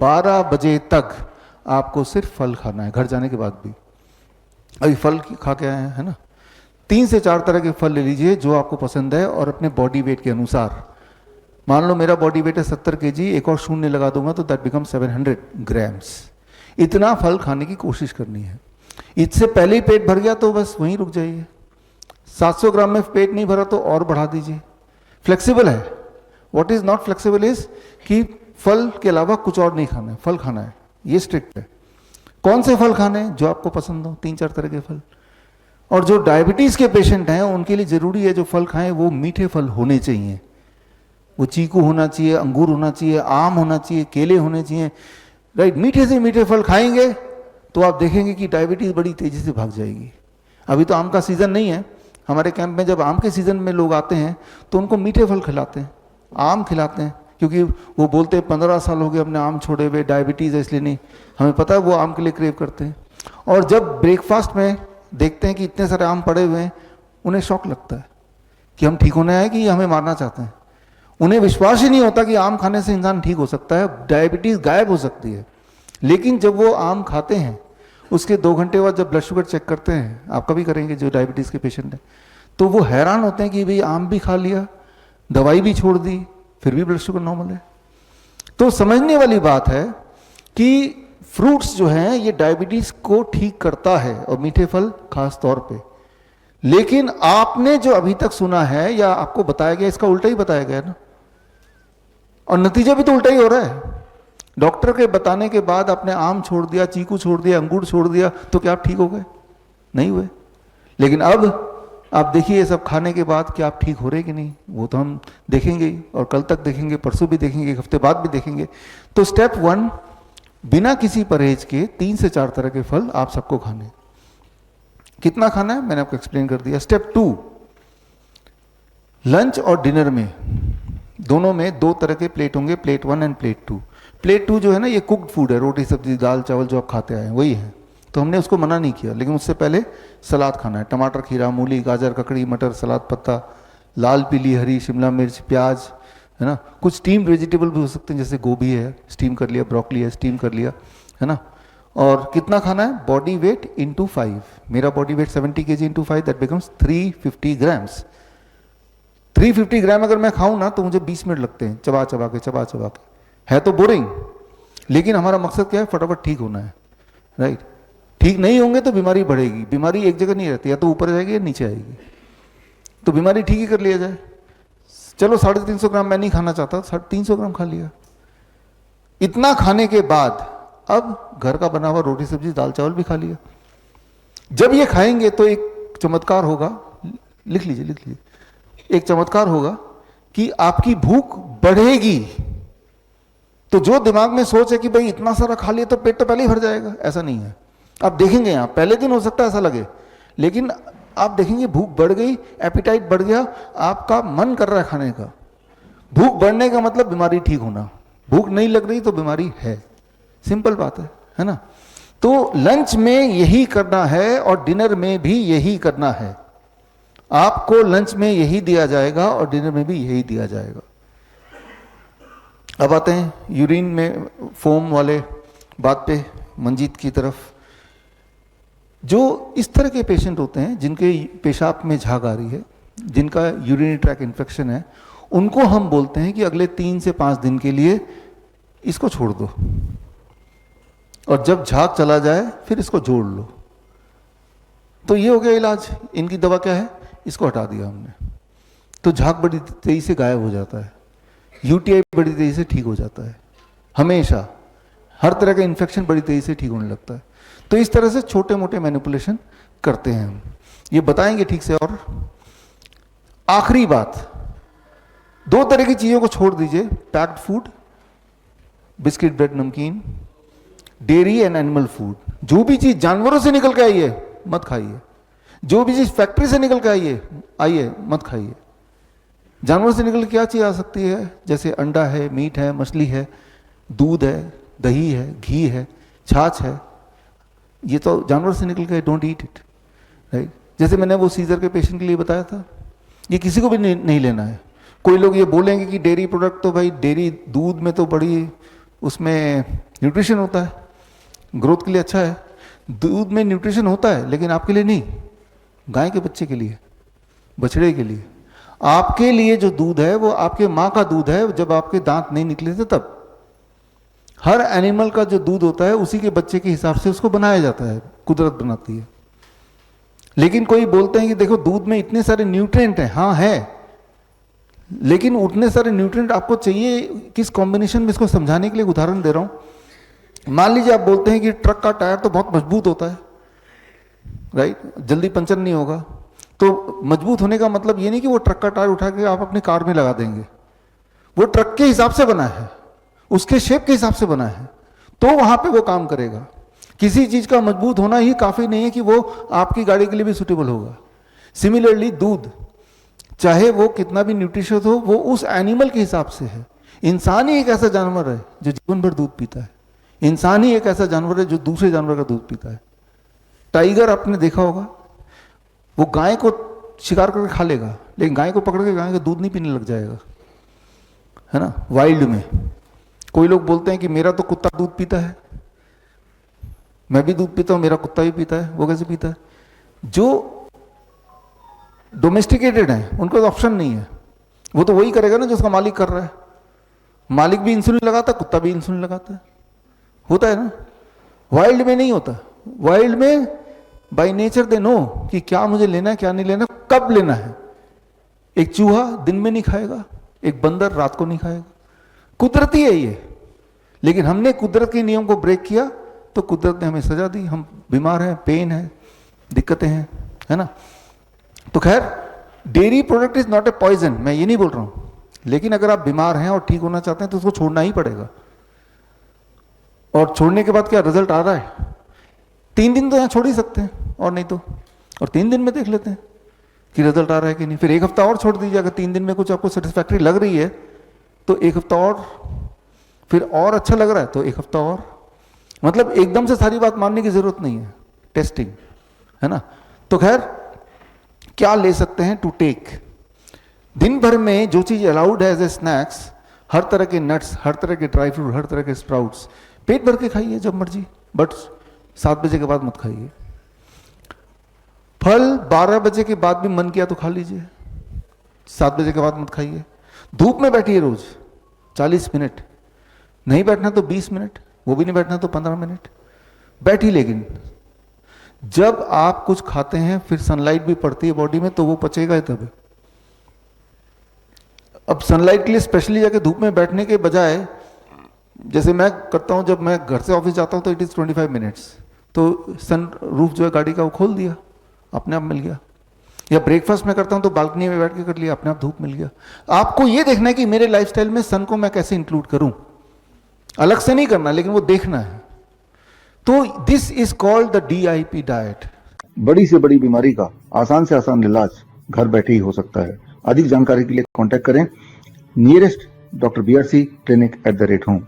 12 बजे तक आपको सिर्फ फल खाना है, घर जाने के बाद भी। अभी फल खा के आए हैं, है ना? 3 से 4 तरह के फल ले लीजिए जो आपको पसंद है, और अपने बॉडी वेट के अनुसार। मान लो मेरा बॉडी वेट है 70 kg, एक और शून्य लगा दूंगा तो दैट बिकम 700 ग्राम्स। इतना फल खाने की कोशिश करनी है। इससे पहले ही पेट भर गया तो बस वहीं रुक जाइए। 700 ग्राम में पेट नहीं भरा तो और बढ़ा दीजिए। फ्लेक्सिबल है। What is not flexible is कि फल के अलावा कुछ और नहीं खाना है, फल खाना है, ये स्ट्रिक्ट है। कौन से फल खाने हैं? जो आपको पसंद हो, 3-4 तरह के फल। और जो डायबिटीज के पेशेंट हैं उनके लिए जरूरी है जो फल खाएं वो मीठे फल होने चाहिए। वो चीकू होना चाहिए, अंगूर होना चाहिए, आम होना चाहिए, केले होने चाहिए, राइट? मीठे से मीठे फल खाएंगे तो आप देखेंगे कि डायबिटीज बड़ी तेजी से भाग जाएगी। अभी तो आम का सीजन नहीं है। हमारे कैंप में जब आम के सीजन में लोग आते हैं तो उनको मीठे फल खिलाते हैं, आम खिलाते हैं, क्योंकि वो बोलते हैं 15 साल हो गए हमने आम छोड़े हुए, डायबिटीज है इसलिए नहीं। हमें पता है वो आम के लिए क्रेव करते हैं। और जब ब्रेकफास्ट में देखते हैं कि इतने सारे आम पड़े हुए हैं, उन्हें शौक लगता है कि हम ठीक होने आए कि ये हमें मारना चाहते हैं। उन्हें विश्वास ही नहीं होता कि आम खाने से इंसान ठीक हो सकता है, डायबिटीज गायब हो सकती है। लेकिन जब वो आम खाते हैं उसके 2 घंटे बाद जब ब्लड शुगर चेक करते हैं, आप कभी करेंगे जो डायबिटीज के पेशेंट हैं, तो वो हैरान होते हैं कि भाई आम भी खा लिया, दवाई भी छोड़ दी, फिर भी ब्लड शुगर नॉर्मल है। तो समझने वाली बात है कि फ्रूट्स जो हैं ये डायबिटीज को ठीक करता है, और मीठे फल खास तौर पे। लेकिन आपने जो अभी तक सुना है या आपको बताया गया, इसका उल्टा ही बताया गया ना, और नतीजा भी तो उल्टा ही हो रहा है। डॉक्टर के बताने के बाद आपने आम छोड़ दिया, चीकू छोड़ दिया, अंगूर छोड़ दिया, तो क्या आप ठीक हो गए? नहीं हुए। लेकिन अब आप देखिए ये सब खाने के बाद क्या आप ठीक हो रहे कि नहीं, वो तो हम देखेंगे ही, और कल तक देखेंगे, परसों भी देखेंगे, एक हफ्ते बाद भी देखेंगे। तो स्टेप 1, बिना किसी परहेज के 3 से 4 तरह के फल आप सबको खाने। कितना खाना है मैंने आपको एक्सप्लेन कर दिया। स्टेप 2, लंच और डिनर में दोनों में 2 तरह के प्लेट होंगे, प्लेट 1 एंड प्लेट 2। प्लेट 2 जो है ना, ये कुक्ड फूड है, रोटी सब्जी दाल चावल जो आप खाते आए हैं वही है, तो हमने उसको मना नहीं किया। लेकिन उससे पहले सलाद खाना है, टमाटर, खीरा, मूली, गाजर, ककड़ी, मटर, सलाद पत्ता, लाल, पीली, हरी, शिमला मिर्च, प्याज, है ना। कुछ स्टीम्ड वेजिटेबल भी हो सकते हैं, जैसे गोभी है स्टीम कर लिया, ब्रोकली है स्टीम कर लिया, है ना। और कितना खाना है? Body weight into 5। मेरा body weight 70 kg into 5, that becomes 350 grams. 350 ग्राम अगर मैं खाऊं ना तो मुझे 20 मिनट लगते हैं, चबा चबा के। है तो बोरिंग, लेकिन हमारा मकसद क्या है? फटाफट ठीक होना है, राइट। ठीक नहीं होंगे तो बीमारी बढ़ेगी। बीमारी एक जगह नहीं रहती, या तो ऊपर जाएगी या नीचे आएगी। तो बीमारी ठीक ही कर लिया जाए। चलो 350 ग्राम मैं नहीं खाना चाहता, 300 ग्राम खा लिया। इतना खाने के बाद अब घर का बना हुआ रोटी सब्जी दाल चावल भी खा लिया। जब ये खाएंगे तो एक चमत्कार होगा, लिख लीजिए, एक चमत्कार होगा कि आपकी भूख बढ़ेगी। तो जो दिमाग में सोच है कि भाई इतना सारा खा लिया तो पेट तो पहले ही भर जाएगा, ऐसा नहीं है। आप देखेंगे यहाँ पहले दिन हो सकता है ऐसा लगे, लेकिन आप देखेंगे भूख बढ़ गई, एपिटाइट बढ़ गया, आपका मन कर रहा है खाने का। भूख बढ़ने का मतलब बीमारी ठीक होना। भूख नहीं लग रही तो बीमारी है, सिंपल बात है ना। तो लंच में यही करना है और डिनर में भी यही करना है। आपको लंच में यही दिया जाएगा और डिनर में भी यही दिया जाएगा। अब आते हैं यूरिन में फोम वाले बात पे, मंजीत की तरफ। जो इस तरह के पेशेंट होते हैं जिनके पेशाब में झाग आ रही है, जिनका यूरिनरी ट्रैक इन्फेक्शन है, उनको हम बोलते हैं कि अगले 3 से 5 दिन के लिए इसको छोड़ दो, और जब झाग चला जाए फिर इसको जोड़ लो। तो ये हो गया इलाज। इनकी दवा क्या है? इसको हटा दिया हमने, तो झाग बड़ी तेजी से गायब हो जाता है, यूटीआई बड़ी तेजी से ठीक हो जाता है। हमेशा हर तरह का इन्फेक्शन बड़ी तेजी से ठीक होने लगता है। तो इस तरह से छोटे मोटे मैनिपुलेशन करते हैं हम, ये बताएंगे ठीक से। और आखिरी बात, 2 तरह की चीजों को छोड़ दीजिए, पैक्ड फूड, बिस्किट, ब्रेड, नमकीन, डेयरी एंड एनिमल फूड। जो भी चीज जानवरों से निकल के आई है मत खाइए, जो भी चीज फैक्ट्री से निकल के आई है मत खाइए। जानवरों से निकल के क्या चीज आ सकती है? जैसे अंडा है, मीट है, मछली है, दूध है, दही है, घी है, छाछ है, ये तो जानवर से निकल के, डोंट ईट इट, राइट। जैसे मैंने वो सीजर के पेशेंट के लिए बताया था, ये किसी को भी नहीं लेना है। कोई लोग ये बोलेंगे कि डेयरी प्रोडक्ट तो भाई डेयरी दूध में तो बड़ी उसमें न्यूट्रिशन होता है, ग्रोथ के लिए अच्छा है। दूध में न्यूट्रिशन होता है लेकिन आपके लिए नहीं, गाय के बच्चे के लिए, बछड़े के लिए। आपके लिए जो दूध है वो आपके माँ का दूध है, जब आपके दांत नहीं निकले थे तब। हर एनिमल का जो दूध होता है उसी के बच्चे के हिसाब से उसको बनाया जाता है, कुदरत बनाती है। लेकिन कोई बोलते हैं कि देखो दूध में इतने सारे न्यूट्रिएंट हैं, हाँ है, लेकिन उतने सारे न्यूट्रिएंट आपको चाहिए किस कॉम्बिनेशन में, इसको समझाने के लिए उदाहरण दे रहा हूं। मान लीजिए आप बोलते हैं कि ट्रक का टायर तो बहुत मजबूत होता है, राइट, जल्दी पंचर नहीं होगा। तो मजबूत होने का मतलब ये नहीं कि वो ट्रक का टायर उठा के आप अपनी कार में लगा देंगे। वो ट्रक के हिसाब से बना है, उसके शेप के हिसाब से बना है, तो वहां पे वो काम करेगा। किसी चीज का मजबूत होना ही काफी नहीं है कि वो आपकी गाड़ी के लिए भी सुटेबल होगा। सिमिलरली दूध, चाहे वो कितना भी न्यूट्रिशियस हो, वो उस एनिमल के हिसाब से है। इंसान ही एक ऐसा जानवर है जो जीवन भर दूध पीता है। इंसान ही एक ऐसा जानवर है जो दूसरे जानवर का दूध पीता है। टाइगर आपने देखा होगा, वो गाय को शिकार करके खा लेगा, लेकिन गाय को पकड़ के गाय का दूध नहीं पीने लग जाएगा, है ना, वाइल्ड में। कोई लोग बोलते हैं कि मेरा तो कुत्ता दूध पीता है, मैं भी दूध पीता हूं, मेरा कुत्ता भी पीता है। वो कैसे पीता है? जो डोमेस्टिकेटेड है उनको तो ऑप्शन नहीं है, वो तो वही करेगा ना जो उसका मालिक कर रहा है। मालिक भी इंसुलिन लगाता है, कुत्ता भी इंसुलिन लगाता है, होता है ना। वाइल्ड में नहीं होता। वाइल्ड में बाय नेचर दे नो कि क्या मुझे लेना है, क्या नहीं लेना, कब लेना है। एक चूहा दिन में नहीं खाएगा, एक बंदर रात को नहीं खाएगा। कुदरती है ये, लेकिन हमने कुदरत के नियम को ब्रेक किया तो कुदरत ने हमें सजा दी। हम बीमार हैं, पेन है, दिक्कतें हैं, है ना। तो खैर, dairy product is not a poison, मैं ये नहीं बोल रहा हूं, लेकिन अगर आप बीमार हैं और ठीक होना चाहते हैं तो उसको छोड़ना ही पड़ेगा। और छोड़ने के बाद क्या रिजल्ट आ रहा है? 3 दिन तो यहां छोड़ ही सकते हैं, और नहीं तो, और 3 दिन में देख लेते हैं कि रिजल्ट आ रहा है कि नहीं। फिर 1 हफ्ता और छोड़ दीजिए, अगर 3 दिन में कुछ आपको सेटिस्फैक्ट्री लग रही है तो 1 हफ्ता और, फिर और अच्छा लग रहा है तो 1 हफ्ता और। मतलब एकदम से सारी बात मानने की जरूरत नहीं है, टेस्टिंग, है ना। तो खैर, क्या ले सकते हैं टू टेक? दिन भर में जो चीज अलाउड है एज ए स्नैक्स, हर तरह के नट्स, हर तरह के ड्राई फ्रूट, हर तरह के स्प्राउट्स, पेट भर के खाइए जब मर्जी, बट 7 बजे के बाद मत खाइए। फल 12 बजे के बाद भी मन किया तो खा लीजिए, 7 बजे के बाद मत खाइए। धूप में बैठिए रोज 40 मिनट, नहीं बैठना तो 20 मिनट, वो भी नहीं बैठना तो 15 मिनट बैठी। लेकिन जब आप कुछ खाते हैं फिर सनलाइट भी पड़ती है बॉडी में, तो वो पचेगा ही तब। अब सनलाइट के लिए स्पेशली जाके धूप में बैठने के बजाय, जैसे मैं करता हूं, जब मैं घर से ऑफिस जाता हूं तो इट इज 25 मिनट्स, तो सन रूफ जो है गाड़ी का वो खोल दिया, अपने आप मिल गया। या ब्रेकफास्ट में करता हूं तो बालकनी में बैठ के कर लिया, अपने आप धूप मिल गया। आपको ये देखना है कि मेरे लाइफस्टाइल में सन को मैं कैसे इंक्लूड करूं, अलग से नहीं करना, लेकिन वो देखना है। तो this is called the DIP diet. बड़ी से बड़ी बीमारी का आसान से आसान इलाज घर बैठे ही हो सकता है। अधिक जानकारी के लिए कांटेक्ट करें nearest doctor BRC clinic @home।